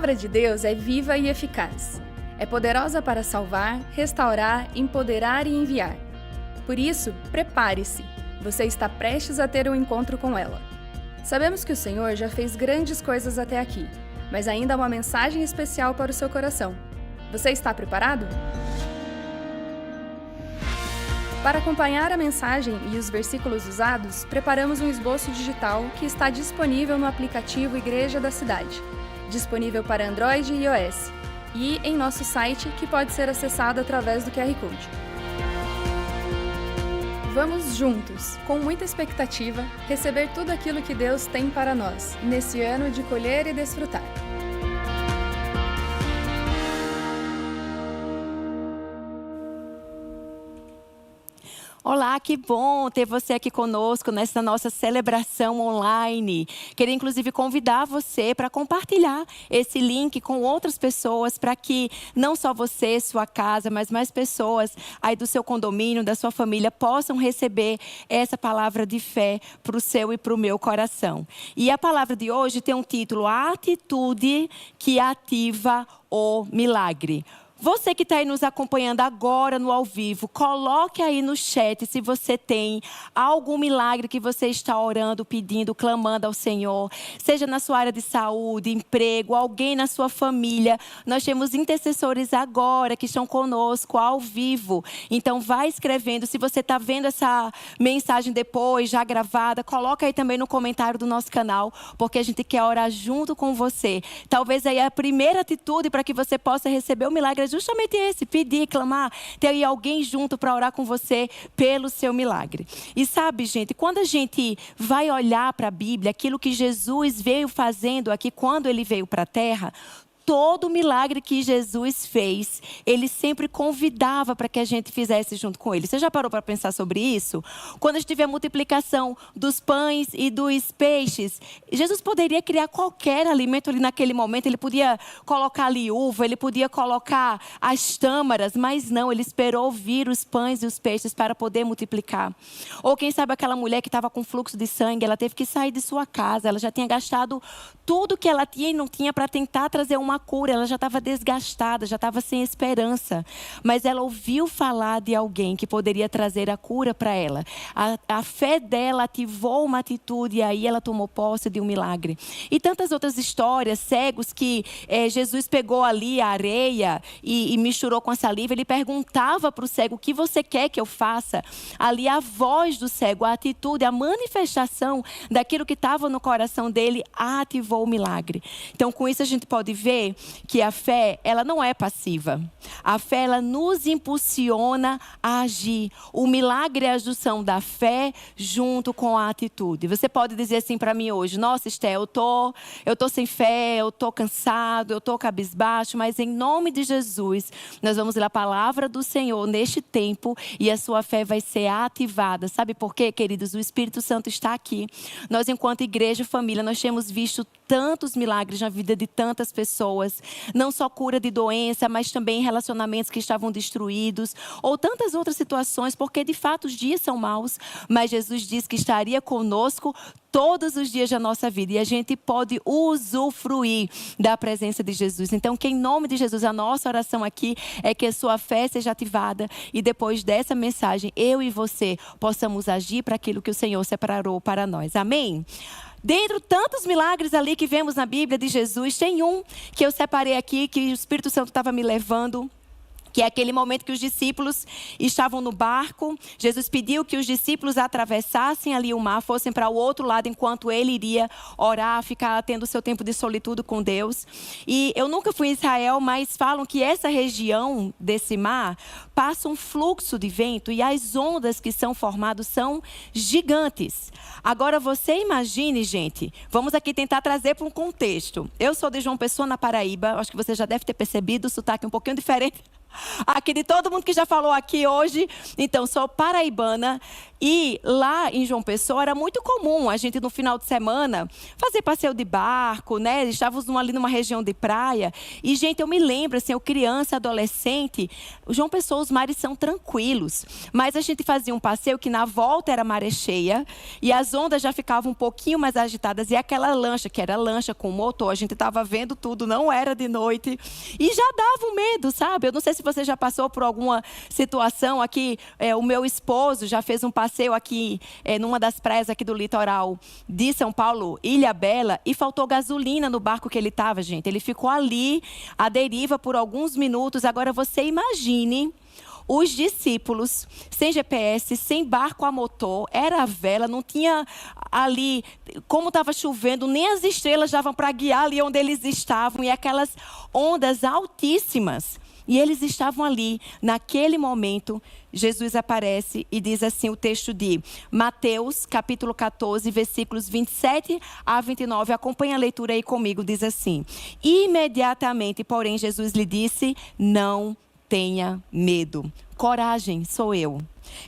palavra de Deus é viva e eficaz. É poderosa para salvar, restaurar, empoderar e enviar. Por isso, prepare-se. Você está prestes a ter um encontro com ela. Sabemos que o Senhor já fez grandes coisas até aqui, mas ainda há uma mensagem especial para o seu coração. Você está preparado? Para acompanhar a mensagem e os versículos usados, preparamos um esboço digital que está disponível no aplicativo Igreja da Cidade, disponível para Android e iOS, e em nosso site, que pode ser acessado através do QR Code. Vamos juntos, com muita expectativa, receber tudo aquilo que Deus tem para nós, nesse ano de colher e desfrutar. Olá, que bom ter você aqui conosco nessa nossa celebração online. Queria inclusive convidar você para compartilhar esse link com outras pessoas, para que não só você, sua casa, mas mais pessoas aí do seu condomínio, da sua família, possam receber essa palavra de fé para o seu e para o meu coração. E a palavra de hoje tem um título: A Atitude que Ativa o Milagre. Você que está aí nos acompanhando agora no ao vivo, coloque aí no chat se você tem algum milagre que você está orando, pedindo, clamando ao Senhor. Seja na sua área de saúde, emprego, alguém na sua família. Nós temos intercessores agora que estão conosco ao vivo. Então vai escrevendo. Se você está vendo essa mensagem depois, já gravada, coloca aí também no comentário do nosso canal, porque a gente quer orar junto com você. Talvez aí a primeira atitude para que você possa receber o milagre é justamente esse: pedir, clamar, ter aí alguém junto para orar com você pelo seu milagre. E sabe, gente, quando a gente vai olhar para a Bíblia, aquilo que Jesus veio fazendo aqui quando ele veio para a terra, todo milagre que Jesus fez, ele sempre convidava para que a gente fizesse junto com ele. Você já parou para pensar sobre isso? Quando a gente vê a multiplicação dos pães e dos peixes, Jesus poderia criar qualquer alimento ali naquele momento. Ele podia colocar ali uva, ele podia colocar as tâmaras, mas não, ele esperou vir os pães e os peixes para poder multiplicar. Ou quem sabe aquela mulher que estava com fluxo de sangue, ela teve que sair de sua casa, ela já tinha gastado tudo que ela tinha e não tinha para tentar trazer uma cura, ela já estava desgastada, já estava sem esperança, mas ela ouviu falar de alguém que poderia trazer a cura para ela. A fé dela ativou uma atitude e aí ela tomou posse de um milagre. E tantas outras histórias, cegos que Jesus pegou ali a areia e misturou com a saliva. Ele perguntava para o cego: o que você quer que eu faça? Ali a voz do cego, a atitude, a manifestação daquilo que estava no coração dele ativou o milagre. Então com isso a gente pode ver que a fé, ela não é passiva. A fé, ela nos impulsiona a agir. O milagre é a junção da fé junto com a atitude. Você pode dizer assim para mim hoje: nossa, Esté, eu tô sem fé, eu tô cansado, eu tô cabisbaixo, mas em nome de Jesus, nós vamos ler a palavra do Senhor neste tempo e a sua fé vai ser ativada. Sabe por quê, queridos? O Espírito Santo está aqui. Nós, enquanto igreja e família, nós temos visto tantos milagres na vida de tantas pessoas. Não só cura de doença, mas também relacionamentos que estavam destruídos, ou tantas outras situações, porque de fato os dias são maus, mas Jesus disse que estaria conosco todos os dias da nossa vida, e a gente pode usufruir da presença de Jesus. Então, que em nome de Jesus, a nossa oração aqui é que a sua fé seja ativada, e depois dessa mensagem, eu e você possamos agir para aquilo que o Senhor separou para nós. Amém? Dentro de tantos milagres ali que vemos na Bíblia de Jesus, tem um que eu separei aqui, que o Espírito Santo estava me levando, que é aquele momento que os discípulos estavam no barco. Jesus pediu que os discípulos atravessassem ali o mar, fossem para o outro lado, enquanto ele iria orar, ficar tendo o seu tempo de solitude com Deus. E eu nunca fui em Israel, mas falam que essa região desse mar passa um fluxo de vento e as ondas que são formadas são gigantes. Agora você imagine, gente, vamos aqui tentar trazer para um contexto. Eu sou de João Pessoa, na Paraíba, acho que você já deve ter percebido o sotaque um pouquinho diferente aqui de todo mundo que já falou aqui hoje. Então, sou paraibana E lá em João Pessoa era muito comum a gente no final de semana fazer passeio de barco, né? Estávamos ali numa região de praia. E, gente, eu me lembro, assim, eu criança, adolescente, João Pessoa, os mares são tranquilos. Mas a gente fazia um passeio que na volta era maré cheia e as ondas já ficavam um pouquinho mais agitadas. E aquela lancha, que era lancha com motor, a gente estava vendo tudo, não era de noite. E já dava um medo, sabe? Eu não sei se você já passou por alguma situação aqui. O meu esposo já fez um passeio aqui, numa das praias aqui do litoral de São Paulo, Ilhabela, e faltou gasolina no barco que ele estava, gente. Ele ficou ali, à deriva, por alguns minutos. Agora você imagine os discípulos, sem GPS, sem barco a motor, era a vela, não tinha ali, como estava chovendo, nem as estrelas davam para guiar ali onde eles estavam, e aquelas ondas altíssimas. E eles estavam ali, naquele momento, Jesus aparece e diz assim o texto de Mateus, capítulo 14, versículos 27 a 29. Acompanha a leitura aí comigo, diz assim: imediatamente, porém, Jesus lhe disse, não tenha medo. Coragem, sou eu.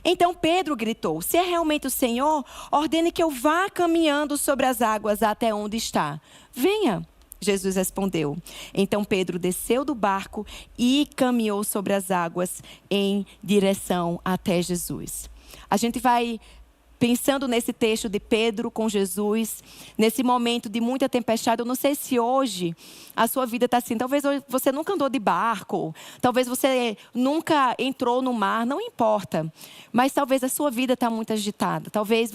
Então Pedro gritou, se é realmente o Senhor, ordene que eu vá caminhando sobre as águas até onde está. Venha. Jesus respondeu. Então Pedro desceu do barco e caminhou sobre as águas em direção até Jesus. A gente vai pensando nesse texto de Pedro com Jesus, nesse momento de muita tempestade. Eu não sei se hoje a sua vida está assim. Talvez você nunca andou de barco, talvez você nunca entrou no mar, não importa. Mas talvez a sua vida está muito agitada. Talvez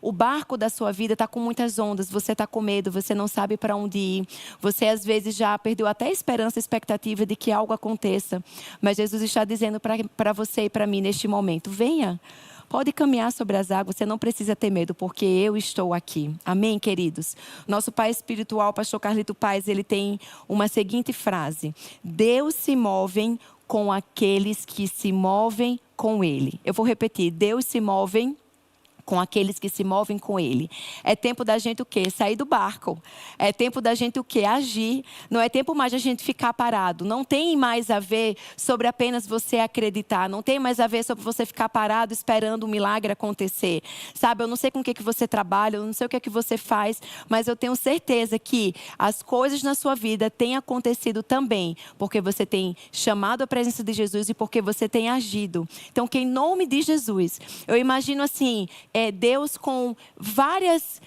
o barco da sua vida está com muitas ondas. Você está com medo, você não sabe para onde ir. Você às vezes já perdeu até a esperança, a expectativa de que algo aconteça. Mas Jesus está dizendo para você e para mim neste momento, venha. Pode caminhar sobre as águas, você não precisa ter medo, porque eu estou aqui. Amém, queridos? Nosso pai espiritual, pastor Carlito Paes, ele tem uma seguinte frase: Deus se move com aqueles que se movem com ele. Eu vou repetir, Deus se move com aqueles que se movem com ele. É tempo da gente o quê? Sair do barco. É tempo da gente o quê? Agir. Não é tempo mais da gente ficar parado. Não tem mais a ver sobre apenas você acreditar. Não tem mais a ver sobre você ficar parado esperando um milagre acontecer. Sabe, eu não sei com o que você trabalha, eu não sei o que é que você faz, mas eu tenho certeza que as coisas na sua vida têm acontecido também porque você tem chamado a presença de Jesus e porque você tem agido. Então, que em nome de Jesus, eu imagino assim, Deus com várias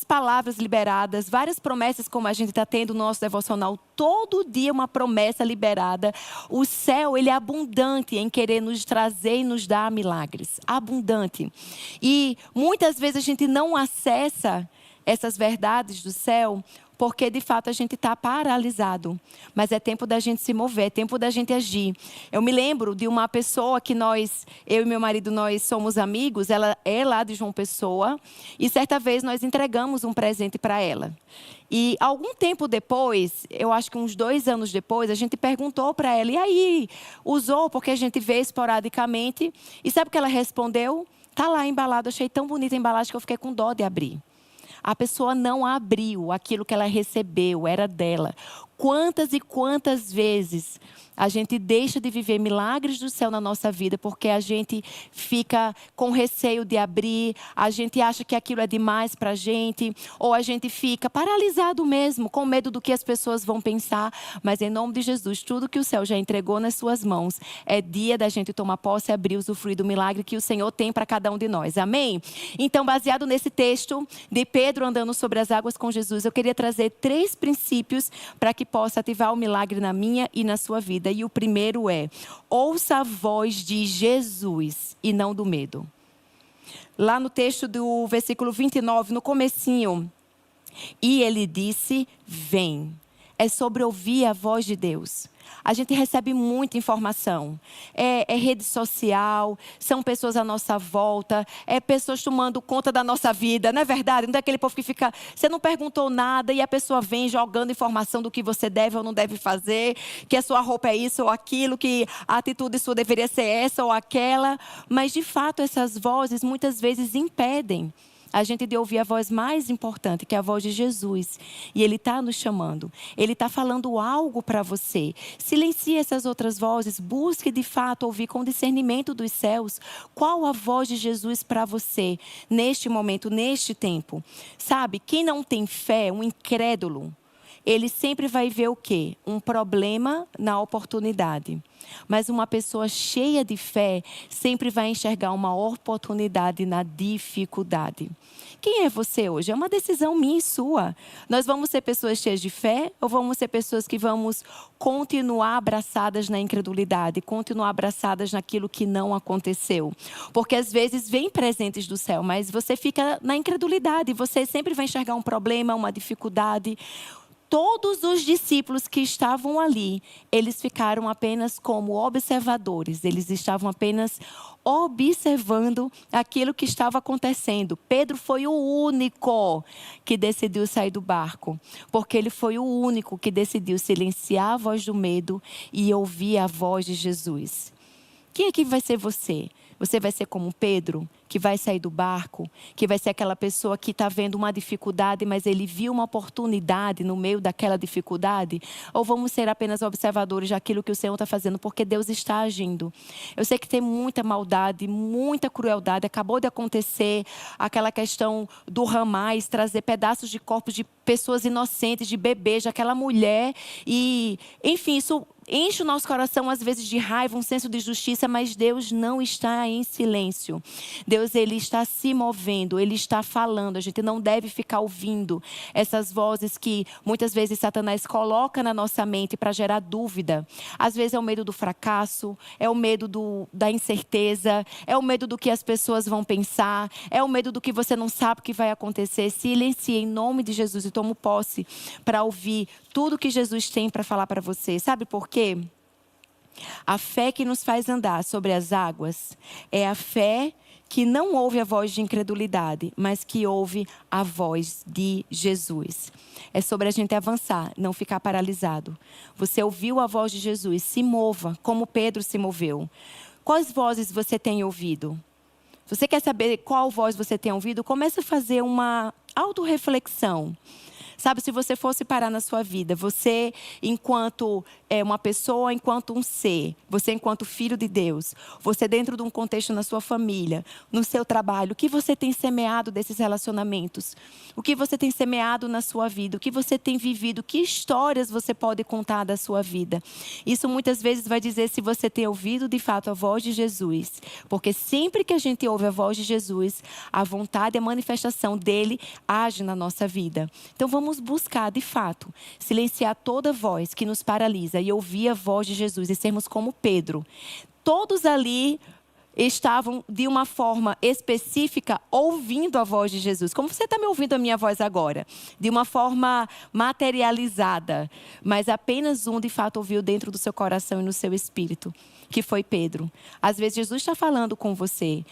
palavras liberadas, várias promessas como a gente está tendo no nosso devocional. Todo dia uma promessa liberada. O céu, ele é abundante em querer nos trazer e nos dar milagres. Abundante. E muitas vezes a gente não acessa essas verdades do céu porque de fato a gente está paralisado. Mas é tempo da gente se mover, é tempo da gente agir. Eu me lembro de uma pessoa que eu e meu marido, nós somos amigos, ela é lá de João Pessoa, e certa vez nós entregamos um presente para ela. E algum tempo depois, eu acho que uns 2 anos depois, a gente perguntou para ela, e aí, usou? Porque a gente vê esporadicamente. E sabe o que ela respondeu? Está lá embalado, achei tão bonita a embalagem que eu fiquei com dó de abrir. A pessoa não abriu aquilo que ela recebeu, era dela. Quantas e quantas vezes a gente deixa de viver milagres do céu na nossa vida porque a gente fica com receio de abrir, a gente acha que aquilo é demais para a gente, ou a gente fica paralisado mesmo, com medo do que as pessoas vão pensar. Mas em nome de Jesus, tudo que o céu já entregou nas suas mãos, é dia da gente tomar posse e abrir, usufruir do milagre que o Senhor tem para cada um de nós. Amém? Então, baseado nesse texto de Pedro andando sobre as águas com Jesus, eu queria trazer 3 princípios para que possa ativar o milagre na minha e na sua vida. E o primeiro é: ouça a voz de Jesus e não do medo. Lá no texto do versículo 29, no comecinho, e ele disse, vem. É sobre ouvir a voz de Deus. A gente recebe muita informação. É rede social, são pessoas à nossa volta, pessoas tomando conta da nossa vida, não é verdade? Não é aquele povo que fica, você não perguntou nada e a pessoa vem jogando informação do que você deve ou não deve fazer, que a sua roupa é isso ou aquilo, que a atitude sua deveria ser essa ou aquela. Mas de fato essas vozes muitas vezes impedem a gente de ouvir a voz mais importante, que é a voz de Jesus. E Ele está nos chamando. Ele está falando algo para você. Silencie essas outras vozes. Busque de fato ouvir com discernimento dos céus qual a voz de Jesus para você neste momento, neste tempo. Sabe, quem não tem fé, um incrédulo, ele sempre vai ver o quê? Um problema na oportunidade. Mas uma pessoa cheia de fé sempre vai enxergar uma oportunidade na dificuldade. Quem é você hoje? É uma decisão minha e sua. Nós vamos ser pessoas cheias de fé ou vamos ser pessoas que vamos continuar abraçadas na incredulidade, continuar abraçadas naquilo que não aconteceu? Porque às vezes vem presentes do céu, mas você fica na incredulidade. Você sempre vai enxergar um problema, uma dificuldade. Todos os discípulos que estavam ali, eles ficaram apenas como observadores. Eles estavam apenas observando aquilo que estava acontecendo. Pedro foi o único que decidiu sair do barco, porque ele foi o único que decidiu silenciar a voz do medo e ouvir a voz de Jesus. Quem aqui vai ser você? Você vai ser como Pedro, que vai sair do barco, que vai ser aquela pessoa que está vendo uma dificuldade, mas ele viu uma oportunidade no meio daquela dificuldade? Ou vamos ser apenas observadores daquilo que o Senhor está fazendo, porque Deus está agindo? Eu sei que tem muita maldade, muita crueldade. Acabou de acontecer aquela questão do Hamas trazer pedaços de corpos de pessoas inocentes, de bebês, daquela mulher. E, enfim, isso enche o nosso coração às vezes de raiva, um senso de justiça, mas Deus não está em silêncio. Deus, Ele está se movendo, Ele está falando. A gente não deve ficar ouvindo essas vozes que muitas vezes Satanás coloca na nossa mente para gerar dúvida. Às vezes é o medo do fracasso, é o medo da incerteza, é o medo do que as pessoas vão pensar, é o medo do que você não sabe que vai acontecer. Silencie em nome de Jesus e tomo posse para ouvir tudo que Jesus tem para falar para você. Sabe por quê? A fé que nos faz andar sobre as águas é a fé que não ouve a voz de incredulidade, mas que ouve a voz de Jesus. É sobre a gente avançar, não ficar paralisado. Você ouviu a voz de Jesus, se mova, como Pedro se moveu. Quais vozes você tem ouvido? Se você quer saber qual voz você tem ouvido, comece a fazer uma autorreflexão. Sabe, se você fosse parar na sua vida, você enquanto uma pessoa, enquanto um ser, você enquanto filho de Deus, você dentro de um contexto na sua família, no seu trabalho, o que você tem semeado desses relacionamentos? O que você tem semeado na sua vida? O que você tem vivido? Que histórias você pode contar da sua vida? Isso muitas vezes vai dizer se você tem ouvido de fato a voz de Jesus. Porque sempre que a gente ouve a voz de Jesus, a vontade e a manifestação dele age na nossa vida. Então vamos buscar, de fato, silenciar toda voz que nos paralisa e ouvir a voz de Jesus e sermos como Pedro. Todos ali estavam, de uma forma específica, ouvindo a voz de Jesus. Como você está me ouvindo a minha voz agora? De uma forma materializada. Mas apenas um, de fato, ouviu dentro do seu coração e no seu espírito, que foi Pedro. Às vezes, Jesus está falando com você.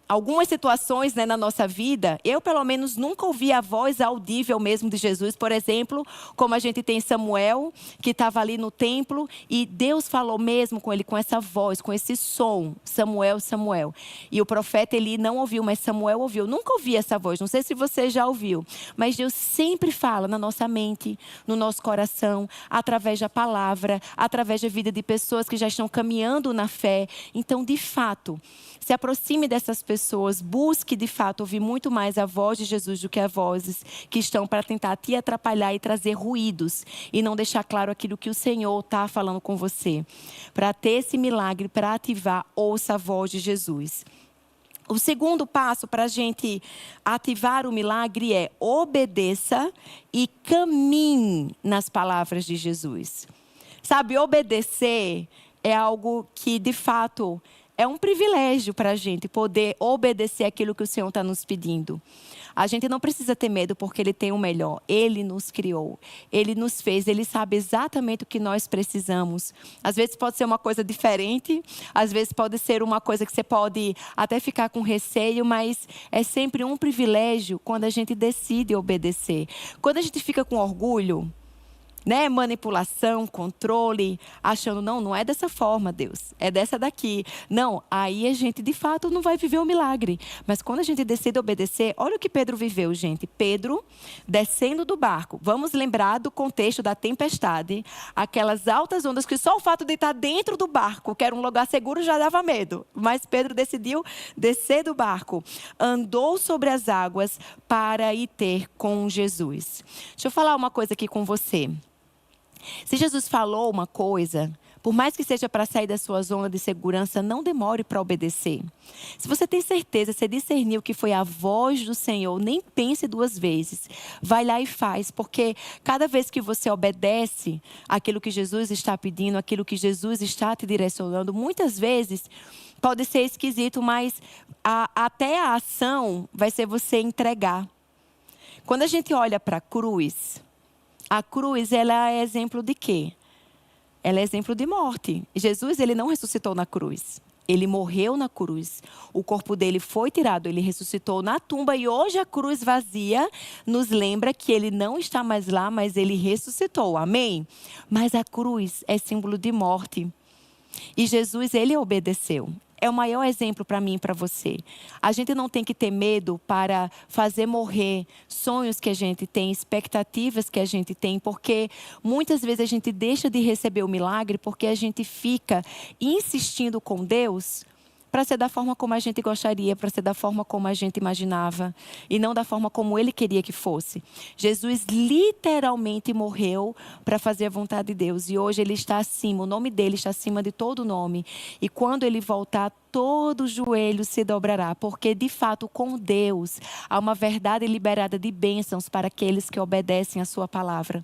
Algumas situações, né, na nossa vida, eu, pelo menos, nunca ouvi a voz audível mesmo de Jesus. Por exemplo, como a gente tem Samuel, que estava ali no templo, e Deus falou mesmo com ele, com essa voz, com esse som. Samuel, Samuel. E o profeta Eli não ouviu, mas Samuel ouviu. Nunca ouvi essa voz, não sei se você já ouviu. Mas Deus sempre fala na nossa mente, no nosso coração, através da palavra, através da vida de pessoas que já estão caminhando na fé. Então, de fato, se aproxime dessas pessoas, busque de fato ouvir muito mais a voz de Jesus do que as vozes que estão para tentar te atrapalhar e trazer ruídos e não deixar claro aquilo que o Senhor está falando com você. Para ter esse milagre, para ativar, ouça a voz de Jesus. O segundo passo para a gente ativar o milagre é obedeça e caminhe nas palavras de Jesus. Sabe, obedecer é algo que, de fato, é um privilégio para a gente poder obedecer aquilo que o Senhor está nos pedindo. A gente não precisa ter medo porque Ele tem o melhor. Ele nos criou, Ele nos fez, Ele sabe exatamente o que nós precisamos. Às vezes pode ser uma coisa diferente, às vezes pode ser uma coisa que você pode até ficar com receio, mas é sempre um privilégio quando a gente decide obedecer. Quando a gente fica com orgulho, né, manipulação, controle, achando, não é dessa forma, Deus, é dessa daqui. Não, aí a gente de fato não vai viver o milagre. Mas quando a gente decide obedecer, olha o que Pedro viveu, gente. Pedro descendo do barco. Vamos lembrar do contexto da tempestade, aquelas altas ondas que só o fato de estar dentro do barco, que era um lugar seguro, já dava medo. Mas Pedro decidiu descer do barco, andou sobre as águas para ir ter com Jesus. Deixa eu falar uma coisa aqui com você. Se Jesus falou uma coisa, por mais que seja para sair da sua zona de segurança, não demore para obedecer. Se você tem certeza, você discerniu que foi a voz do Senhor, nem pense duas vezes. Vai lá e faz, porque cada vez que você obedece aquilo que Jesus está pedindo, aquilo que Jesus está te direcionando, muitas vezes pode ser esquisito, mas até a ação vai ser você entregar. Quando a gente olha para a cruz, ela é exemplo de quê? Ela é exemplo de morte. Jesus, ele não ressuscitou na cruz. Ele morreu na cruz. O corpo dele foi tirado, ele ressuscitou na tumba. E hoje a cruz vazia nos lembra que ele não está mais lá, mas ele ressuscitou. Amém? Mas a cruz é símbolo de morte. E Jesus, ele obedeceu. É o maior exemplo para mim e para você. A gente não tem que ter medo para fazer morrer sonhos que a gente tem, expectativas que a gente tem, porque muitas vezes a gente deixa de receber o milagre porque a gente fica insistindo com Deus para ser da forma como a gente gostaria, para ser da forma como a gente imaginava, e não da forma como Ele queria que fosse. Jesus literalmente morreu para fazer a vontade de Deus, e hoje Ele está acima, o nome dEle está acima de todo nome. E quando Ele voltar, todo joelho se dobrará, porque de fato com Deus há uma verdade liberada de bênçãos para aqueles que obedecem a sua palavra.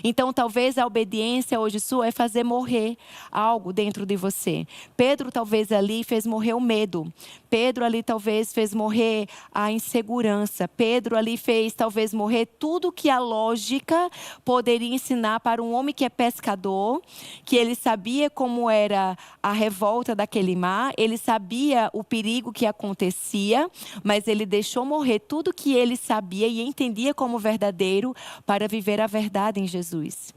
Então talvez a obediência hoje sua é fazer morrer algo dentro de você. Pedro talvez ali fez morrer o medo. Pedro ali talvez fez morrer a insegurança. Pedro ali fez talvez morrer tudo que a lógica poderia ensinar para um homem que é pescador, que ele sabia como era a revolta daquele mar, ele sabia o perigo que acontecia, mas ele deixou morrer tudo que ele sabia e entendia como verdadeiro para viver a verdade em Jesus.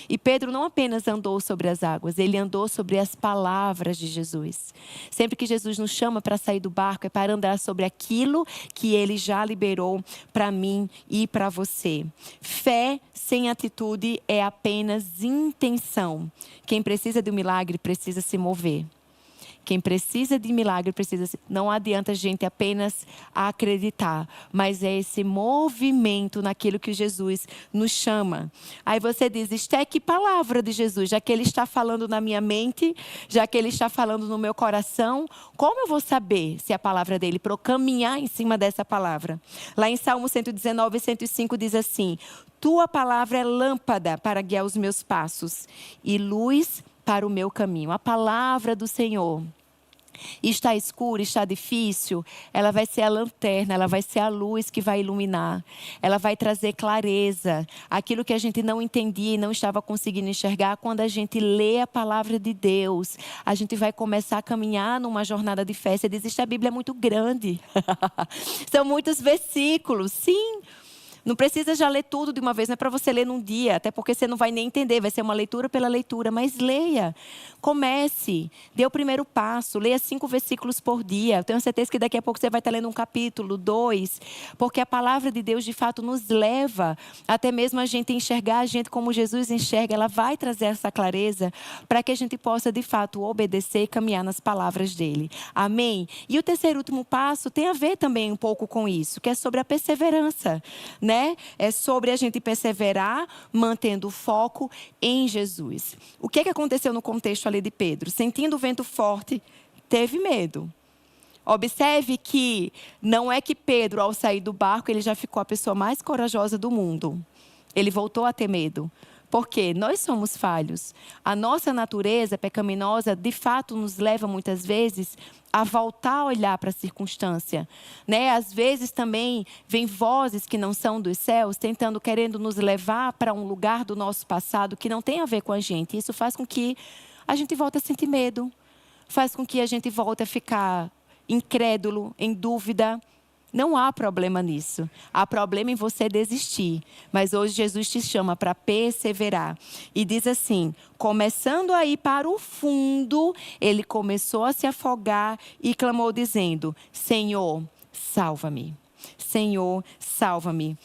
E Pedro não apenas andou sobre as águas, ele andou sobre as palavras de Jesus. Sempre que Jesus nos chama para sair do barco, é para andar sobre aquilo que ele já liberou para mim e para você. Fé sem atitude é apenas intenção. Quem precisa de um milagre precisa se mover. Quem precisa de milagre precisa. Não adianta a gente apenas acreditar, mas é esse movimento naquilo que Jesus nos chama. Aí você diz, Esté, que palavra de Jesus? Já que Ele está falando na minha mente, já que Ele está falando no meu coração, como eu vou saber se é a palavra dele? Para eu caminhar em cima dessa palavra. Lá em Salmo 119, 105 diz assim, Tua palavra é lâmpada para guiar os meus passos e luz para o meu caminho. A palavra do Senhor. Está escuro, está difícil, ela vai ser a lanterna, ela vai ser a luz que vai iluminar. Ela vai trazer clareza. Aquilo que a gente não entendia e não estava conseguindo enxergar, quando a gente lê a palavra de Deus, a gente vai começar a caminhar numa jornada de fé. Você diz, a Bíblia é muito grande. São muitos versículos, sim. Não precisa já ler tudo de uma vez, não é para você ler num dia, até porque você não vai nem entender, vai ser uma leitura pela leitura, mas leia, comece, dê o primeiro passo, leia 5 versículos por dia. Eu tenho certeza que daqui a pouco você vai estar lendo um capítulo, 2, porque a palavra de Deus de fato nos leva até mesmo a gente enxergar a gente como Jesus enxerga, ela vai trazer essa clareza para que a gente possa de fato obedecer e caminhar nas palavras dele. Amém? E o terceiro e último passo tem a ver também um pouco com isso, que é sobre a perseverança, né? É sobre a gente perseverar, mantendo o foco em Jesus. O que aconteceu no contexto ali de Pedro? Sentindo o vento forte, teve medo. Observe que não é que Pedro, ao sair do barco, ele já ficou a pessoa mais corajosa do mundo. Ele voltou a ter medo. Porque nós somos falhos. A nossa natureza pecaminosa, de fato, nos leva muitas vezes a voltar a olhar para a circunstância, né? Às vezes também vem vozes que não são dos céus, querendo nos levar para um lugar do nosso passado que não tem a ver com a gente. Isso faz com que a gente volte a sentir medo, faz com que a gente volte a ficar incrédulo, em dúvida. Não há problema nisso. Há problema em você desistir. Mas hoje Jesus te chama para perseverar. E diz assim, começando a ir para o fundo, ele começou a se afogar e clamou dizendo, Senhor, salva-me. Senhor, salva-me.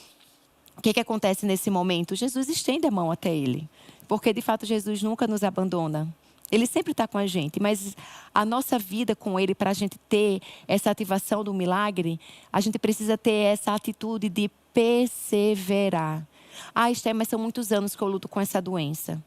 O que acontece nesse momento? Jesus estende a mão até ele. Porque de fato Jesus nunca nos abandona. Ele sempre está com a gente, mas a nossa vida com Ele, para a gente ter essa ativação do milagre, a gente precisa ter essa atitude de perseverar. Esther, mas são muitos anos que eu luto com essa doença.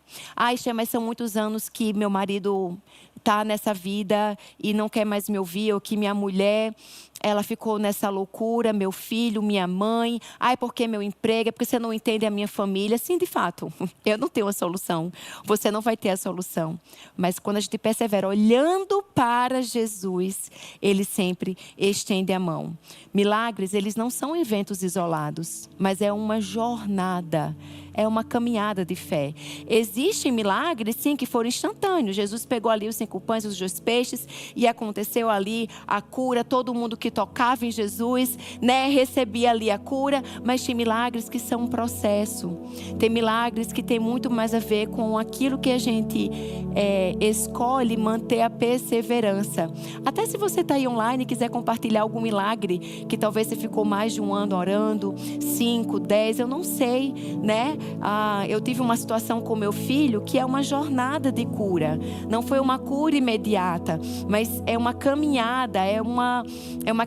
Esther, mas são muitos anos que meu marido está nessa vida e não quer mais me ouvir, ou que minha mulher, ela ficou nessa loucura, meu filho, minha mãe. Porque meu emprego, é porque você não entende a minha família. Sim, de fato, eu não tenho a solução. Você não vai ter a solução. Mas quando a gente persevera olhando para Jesus, Ele sempre estende a mão. Milagres, eles não são eventos isolados, mas é uma jornada. É uma caminhada de fé. Existem milagres, sim, que foram instantâneos. Jesus pegou ali os 5 pães e os 2 peixes e aconteceu ali a cura. Todo mundo que tocava em Jesus, recebia ali a cura. Mas tem milagres que são um processo. Tem milagres que tem muito mais a ver com aquilo que a gente escolhe manter a perseverança. Até se você está aí online e quiser compartilhar algum milagre, que talvez você ficou mais de um ano orando, 5, 10, eu não sei, eu tive uma situação com meu filho que é uma jornada de cura. Não foi uma cura imediata, mas é uma caminhada, é uma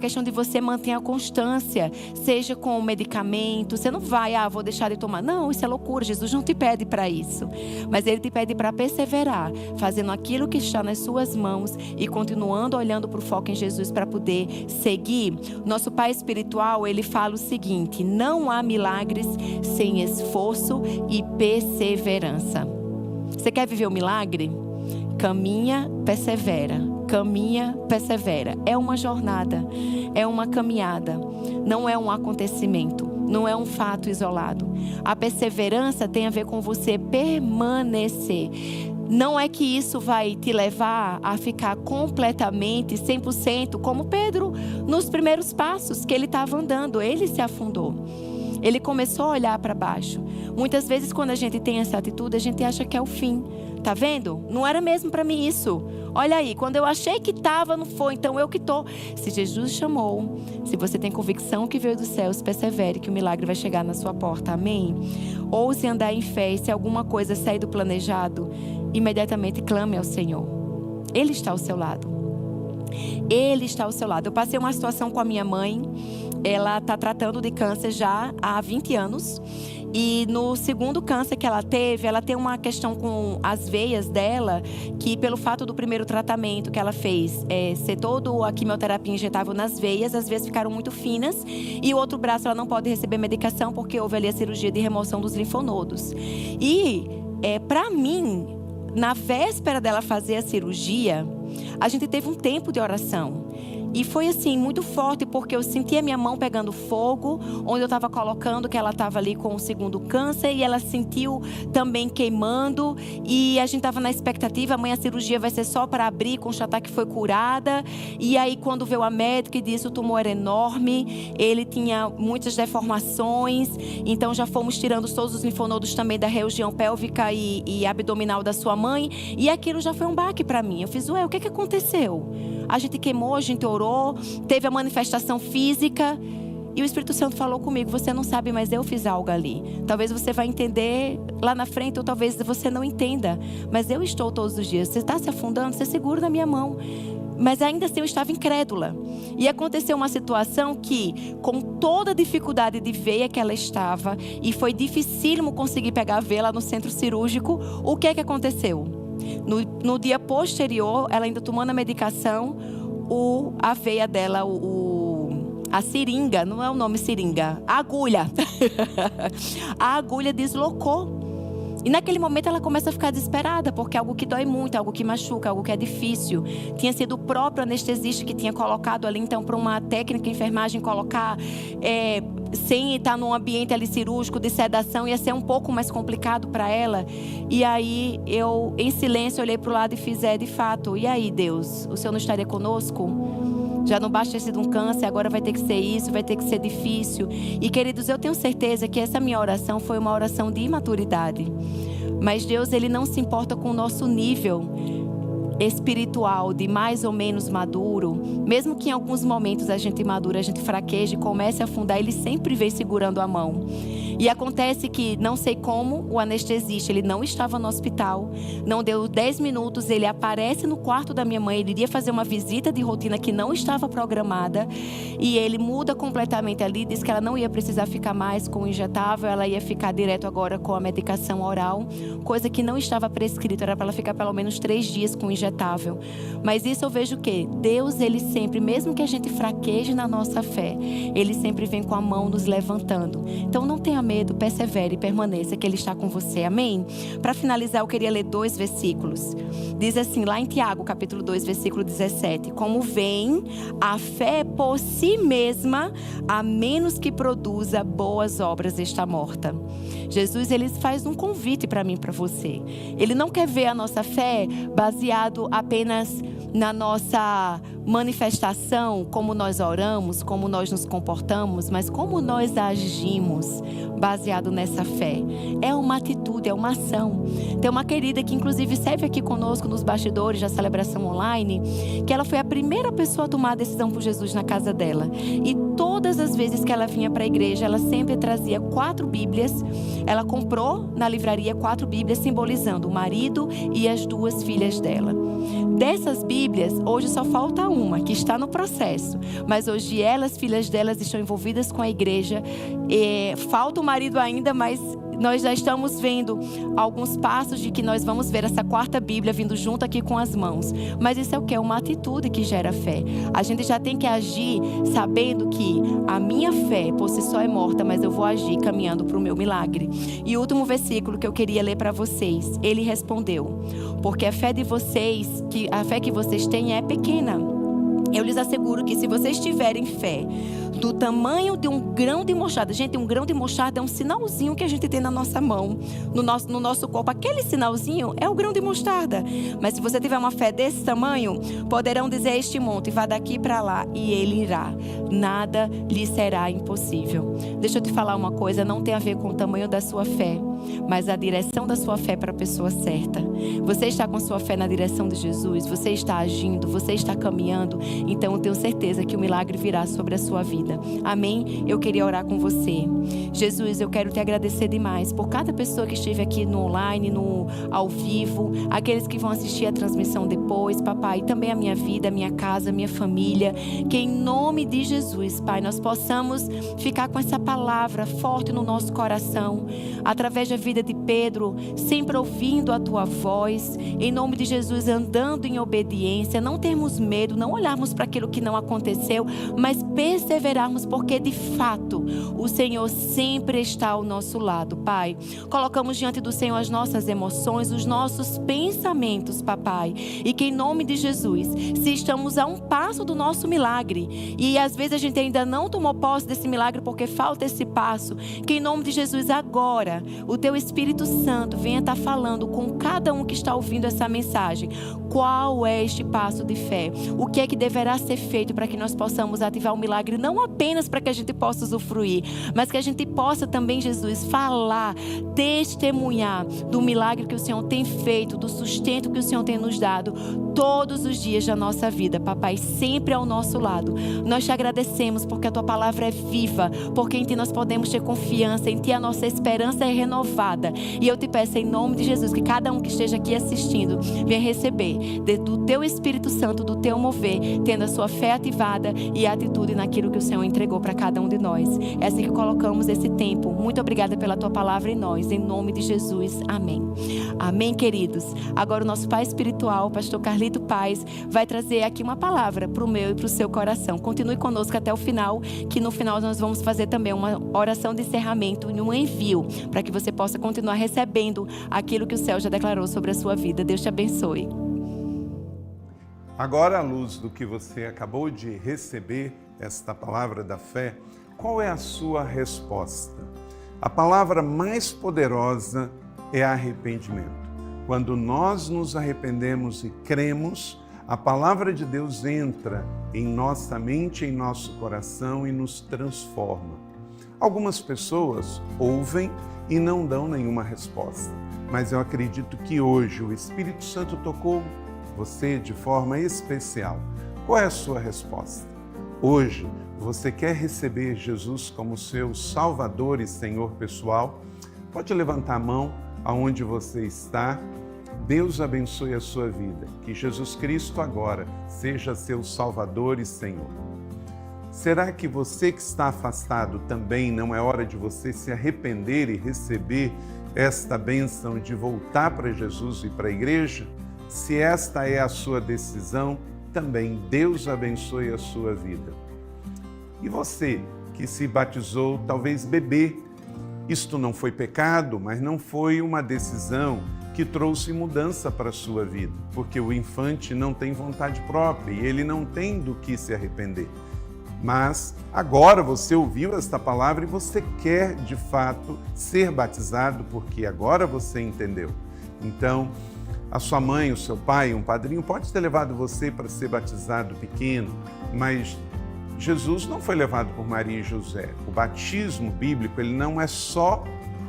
questão de você manter a constância, seja com o medicamento. Você não vai, vou deixar de tomar. Não, isso é loucura. Jesus não te pede para isso, mas Ele te pede para perseverar, fazendo aquilo que está nas suas mãos e continuando olhando para o foco em Jesus para poder seguir. Nosso Pai espiritual, ele fala o seguinte: não há milagres sem esforço e perseverança. Você quer viver o milagre? Caminha, persevera. Caminha, persevera. É uma jornada, é uma caminhada. Não é um acontecimento, não é um fato isolado. A perseverança tem a ver com você permanecer. Não é que isso vai te levar a ficar completamente, 100%, como Pedro, nos primeiros passos que ele estava andando. Ele se afundou. Ele começou a olhar para baixo. Muitas vezes, quando a gente tem essa atitude, a gente acha que é o fim. Tá vendo? Não era mesmo para mim isso. Olha aí, quando eu achei que estava, não foi. Então eu que estou. Se Jesus chamou, se você tem convicção que veio dos céus, persevere que o milagre vai chegar na sua porta. Amém? Ouse andar em fé. E se alguma coisa sair do planejado, imediatamente clame ao Senhor. Ele está ao seu lado. Ele está ao seu lado. Eu passei uma situação com a minha mãe. Ela está tratando de câncer já há 20 anos. E no segundo câncer que ela teve, ela tem uma questão com as veias dela, que pelo fato do primeiro tratamento que ela fez, ser toda a quimioterapia injetável nas veias, as veias ficaram muito finas. E o outro braço ela não pode receber medicação, porque houve ali a cirurgia de remoção dos linfonodos. E para mim, na véspera dela fazer a cirurgia, a gente teve um tempo de oração. E foi assim, muito forte, porque eu senti a minha mão pegando fogo, onde eu estava colocando, que ela estava ali com o segundo câncer, e ela sentiu também queimando, e a gente estava na expectativa, amanhã a cirurgia vai ser só para abrir, constatar que foi curada. E aí quando veio a médica e disse o tumor era enorme, ele tinha muitas deformações, então já fomos tirando todos os linfonodos também da região pélvica e abdominal da sua mãe, e aquilo já foi um baque para mim. Eu fiz, o que aconteceu? A gente queimou, a gente orou, teve a manifestação física. E o Espírito Santo falou comigo, você não sabe, mas eu fiz algo ali. Talvez você vai entender lá na frente, ou talvez você não entenda. Mas eu estou todos os dias. Você está se afundando, você segura na minha mão. Mas ainda assim eu estava incrédula. E aconteceu uma situação que, com toda a dificuldade de veia que ela estava, e foi dificílimo conseguir pegar a veia lá no centro cirúrgico, o que aconteceu? No dia posterior, ela ainda tomando a medicação, a veia dela, a seringa, não é o nome seringa, a agulha. A agulha deslocou. E naquele momento ela começa a ficar desesperada, porque é algo que dói muito, algo que machuca, algo que é difícil. Tinha sido o próprio anestesista que tinha colocado ali, então para uma técnica de enfermagem colocar, sem estar num ambiente ali cirúrgico, de sedação, ia ser um pouco mais complicado para ela. E aí eu, em silêncio, olhei para o lado e fiz, de fato, e aí Deus, o Senhor não estaria conosco? Já não basta ter sido um câncer, agora vai ter que ser isso, vai ter que ser difícil. E queridos, eu tenho certeza que essa minha oração foi uma oração de imaturidade. Mas Deus, Ele não se importa com o nosso nível espiritual, de mais ou menos maduro. Mesmo que em alguns momentos a gente madura, a gente fraqueje e comece a afundar, Ele sempre vem segurando a mão. E acontece que, não sei como, o anestesista, ele não estava no hospital, não deu 10 minutos, ele aparece no quarto da minha mãe, ele iria fazer uma visita de rotina que não estava programada, e ele muda completamente ali, diz que ela não ia precisar ficar mais com o injetável, ela ia ficar direto agora com a medicação oral, coisa que não estava prescrita, era para ela ficar pelo menos 3 dias com o injetável. Mas isso eu vejo que Deus, Ele sempre, mesmo que a gente fraqueje na nossa fé, Ele sempre vem com a mão nos levantando. Então não tenha medo, persevere e permaneça, que Ele está com você, amém? Para finalizar, eu queria ler 2 versículos. Diz assim, lá em Tiago, capítulo 2, versículo 17: como vem, a fé por si mesma, a menos que produza boas obras, está morta. Jesus, Ele faz um convite para mim e para você. Ele não quer ver a nossa fé baseado apenas na nossa manifestação, como nós oramos, como nós nos comportamos, mas como nós agimos baseado nessa fé. É uma atitude, é uma ação. Tem uma querida que inclusive serve aqui conosco nos bastidores da celebração online, que ela foi a primeira pessoa a tomar a decisão por Jesus na casa dela. E todas as vezes que ela vinha para a igreja, ela sempre trazia 4 Bíblias. Ela comprou na livraria 4 Bíblias, simbolizando o marido e as 2 filhas dela. Dessas Bíblias, hoje só falta uma, que está no processo. Mas hoje elas, filhas delas, estão envolvidas com a igreja. Falta o marido ainda, mas nós já estamos vendo alguns passos de que nós vamos ver essa 4ª Bíblia vindo junto aqui com as mãos. Mas isso é o que? É uma atitude que gera fé. A gente já tem que agir sabendo que a minha fé por si só é morta, mas eu vou agir caminhando para o meu milagre. E o último versículo que eu queria ler para vocês, ele respondeu: porque a fé de vocês, a fé que vocês têm é pequena. Eu lhes asseguro que se vocês tiverem fé do tamanho de um grão de mostarda, gente, um grão de mostarda é um sinalzinho que a gente tem na nossa mão, no nosso corpo. Aquele sinalzinho é o grão de mostarda. Mas se você tiver uma fé desse tamanho, poderão dizer a este monte: vá daqui para lá, e ele irá. Nada lhe será impossível. Deixa eu te falar uma coisa, não tem a ver com o tamanho da sua fé, mas a direção da sua fé para a pessoa certa. Você está com sua fé na direção de Jesus, você está agindo, você está caminhando, então eu tenho certeza que o milagre virá sobre a sua vida. Amém? Eu queria orar com você. Jesus, eu quero te agradecer demais por cada pessoa que esteve aqui no online, ao vivo, aqueles que vão assistir a transmissão depois, papai, e também a minha vida, a minha casa, a minha família, que em nome de Jesus, Pai, nós possamos ficar com essa palavra forte no nosso coração, através da vida de Pedro, sempre ouvindo a tua voz, em nome de Jesus, andando em obediência, não termos medo, não olharmos para aquilo que não aconteceu, mas perseverarmos, porque de fato o Senhor sempre está ao nosso lado, Pai. Colocamos diante do Senhor as nossas emoções, os nossos pensamentos, papai, e que em nome de Jesus, se estamos a um passo do nosso milagre, e às vezes a gente ainda não tomou posse desse milagre porque falta esse passo, que em nome de Jesus agora, o teu Espírito Santo venha estar falando com cada um que está ouvindo essa mensagem. Qual é este passo de fé? O que é que deverá ser feito para que nós possamos ativar o milagre? Não apenas para que a gente possa usufruir, mas que a gente possa também, Jesus, falar, testemunhar do milagre que o Senhor tem feito, do sustento que o Senhor tem nos dado todos os dias da nossa vida, papai, sempre ao nosso lado. Nós te agradecemos porque a tua palavra é viva, porque em ti nós podemos ter confiança, em ti a nossa esperança é renovada. E eu te peço em nome de Jesus que cada um que esteja aqui assistindo venha receber do teu Espírito Santo, do teu mover, tendo a sua fé ativada e a atitude naquilo que o Senhor entregou para cada um de nós. É assim que colocamos esse tempo. Muito obrigada pela tua palavra em nós, em nome de Jesus, amém. Amém, queridos. Agora o nosso pai espiritual, pastor Carlito Paz, vai trazer aqui uma palavra para o meu e para o seu coração. Continue conosco até o final, que no final nós vamos fazer também uma oração de encerramento e um envio, para que você possa continuar recebendo aquilo que o céu já declarou sobre a sua vida. Deus te abençoe. Agora, à luz do que você acabou de receber, esta palavra da fé, qual é a sua resposta? A palavra mais poderosa é arrependimento. Quando nós nos arrependemos e cremos, a palavra de Deus entra em nossa mente, em nosso coração e nos transforma. Algumas pessoas ouvem e não dão nenhuma resposta, mas eu acredito que hoje o Espírito Santo tocou você de forma especial. Qual é a sua resposta? Hoje, você quer receber Jesus como seu Salvador e Senhor pessoal? Pode levantar a mão aonde você está. Deus abençoe a sua vida. Que Jesus Cristo agora seja seu Salvador e Senhor. Será que você que está afastado também não é hora de você se arrepender e receber esta bênção de voltar para Jesus e para a igreja? Se esta é a sua decisão, também Deus abençoe a sua vida. E você que se batizou, talvez bebê, isto não foi pecado, mas não foi uma decisão que trouxe mudança para a sua vida, porque o infante não tem vontade própria e ele não tem do que se arrepender. Mas agora você ouviu esta palavra e você quer de fato ser batizado, porque agora você entendeu. Então, a sua mãe, o seu pai, um padrinho pode ter levado você para ser batizado pequeno, mas Jesus não foi levado por Maria e José. O batismo bíblico, ele não é só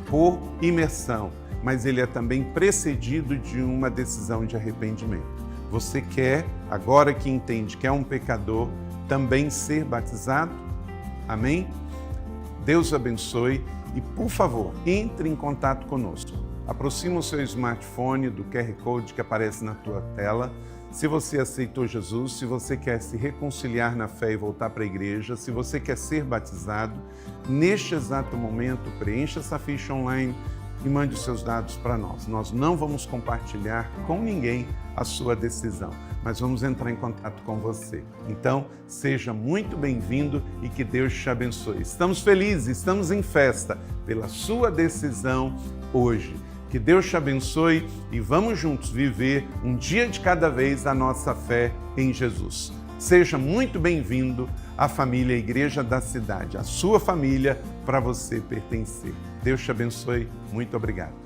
por imersão, mas ele é também precedido de uma decisão de arrependimento. Você quer, agora que entende que é um pecador, também ser batizado? Amém? Deus abençoe e, por favor, entre em contato conosco. Aproxima o seu smartphone do QR Code que aparece na tua tela. Se você aceitou Jesus, se você quer se reconciliar na fé e voltar para a igreja, se você quer ser batizado, neste exato momento, preencha essa ficha online e mande os seus dados para nós. Nós não vamos compartilhar com ninguém a sua decisão, mas vamos entrar em contato com você. Então, seja muito bem-vindo e que Deus te abençoe. Estamos felizes, estamos em festa pela sua decisão hoje. Que Deus te abençoe e vamos juntos viver um dia de cada vez a nossa fé em Jesus. Seja muito bem-vindo à família Igreja da Cidade, a sua família para você pertencer. Deus te abençoe. Muito obrigado.